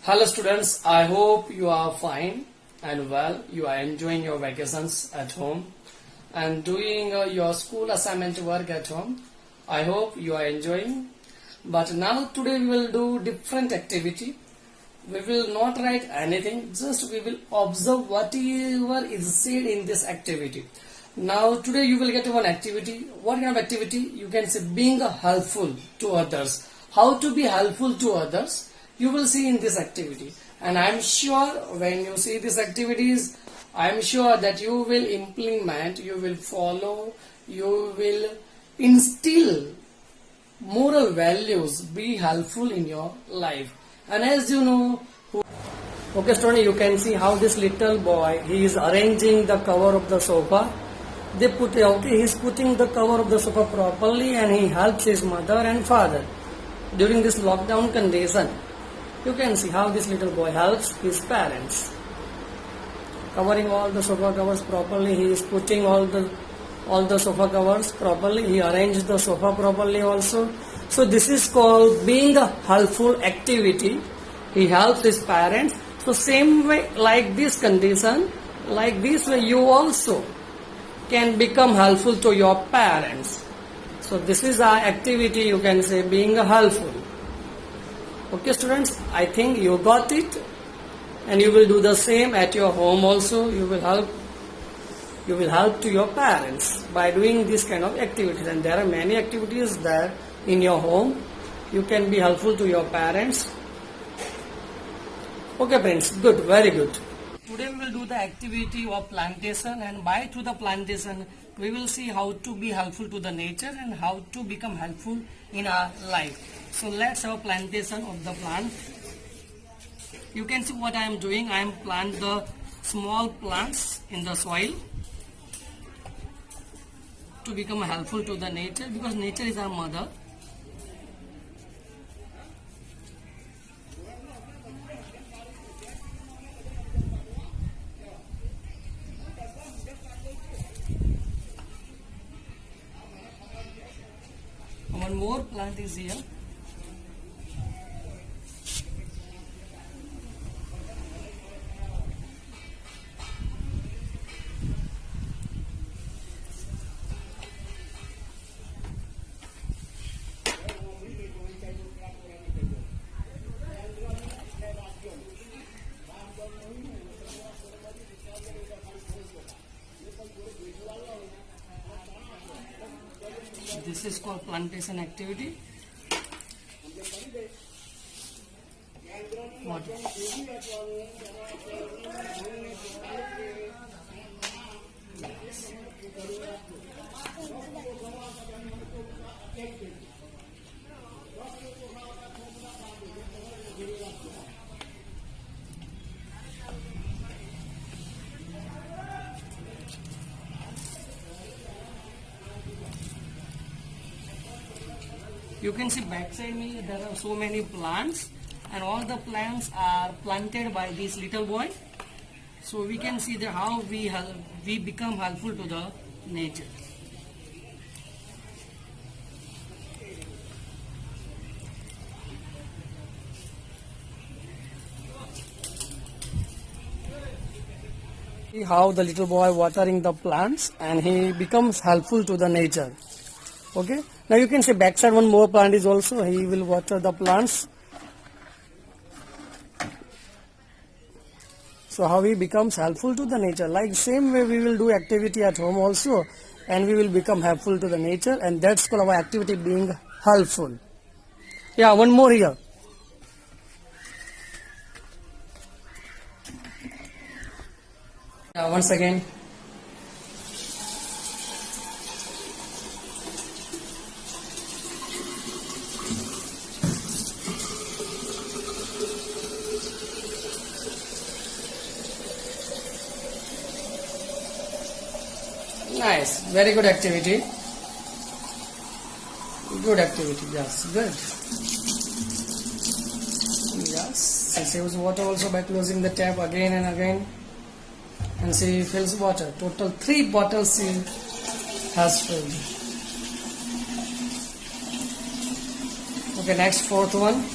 Hello students, I hope you are fine and well. You are enjoying your vacations at home and doing your school assignment work at home. I hope you are enjoying. But now today we will do different activity. We will not write anything, just we will observe whatever is said in this activity. Now today you will get one activity. What kind of activity? You can say being helpful to others. How to be helpful to others? You will see in this activity, and I am sure when you see these activities, I am sure that you will implement, you will follow, you will instill moral values, be helpful in your life. And as you know, okay student, you can see how this little boy, he is arranging the cover of the sofa. He is putting the cover of the sofa properly, and he helps his mother and father during this lockdown condition. You can see how this little boy helps his parents. Covering all the sofa covers properly, he is putting all the sofa covers properly, he arranged the sofa properly also. So this is called being a helpful activity. He helps his parents. So same way, like this condition, like this way you also can become helpful to your parents. So this is our activity, you can say, being helpful. Okay students, I think you got it, and you will do the same at your home also. You will help to your parents by doing this kind of activities, and there are many activities there in your home. You can be helpful to your parents. Okay friends, good, very good. Today we will do the activity of plantation, and through the plantation we will see how to be helpful to the nature and how to become helpful in our life. So let's have a plantation of the plant. You can see what I am doing. I am plant the small plants in the soil to become helpful to the nature, because nature is our mother. One more plant is here. This is called plantation activity. What? You can see backside me there are so many plants, and all the plants are planted by this little boy. So we can see that how we become helpful to the nature. See how the little boy watering the plants, and he becomes helpful to the nature. Okay, now you can see backside one more plant is also, he will water the plants. So how he becomes helpful to the nature. Like same way we will do activity at home also, and we will become helpful to the nature, and that's called our activity being helpful. Yeah, one more here. Yeah, once again. Nice, very good activity. Good activity, yes, good. Yes, she saves water also by closing the tap again and again, and she fills water. Total 3 bottles she has filled. Okay, next fourth one.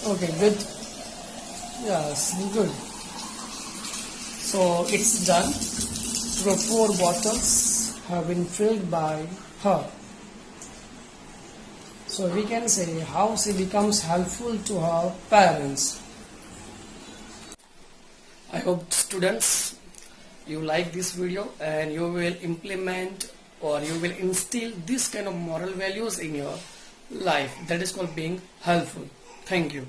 Okay, good. Yes, good. So it's done. The 4 bottles have been filled by her. So we can say how she becomes helpful to her parents. I hope students you like this video and you will implement or you will instill this kind of moral values in your life. That is called being helpful. Thank you.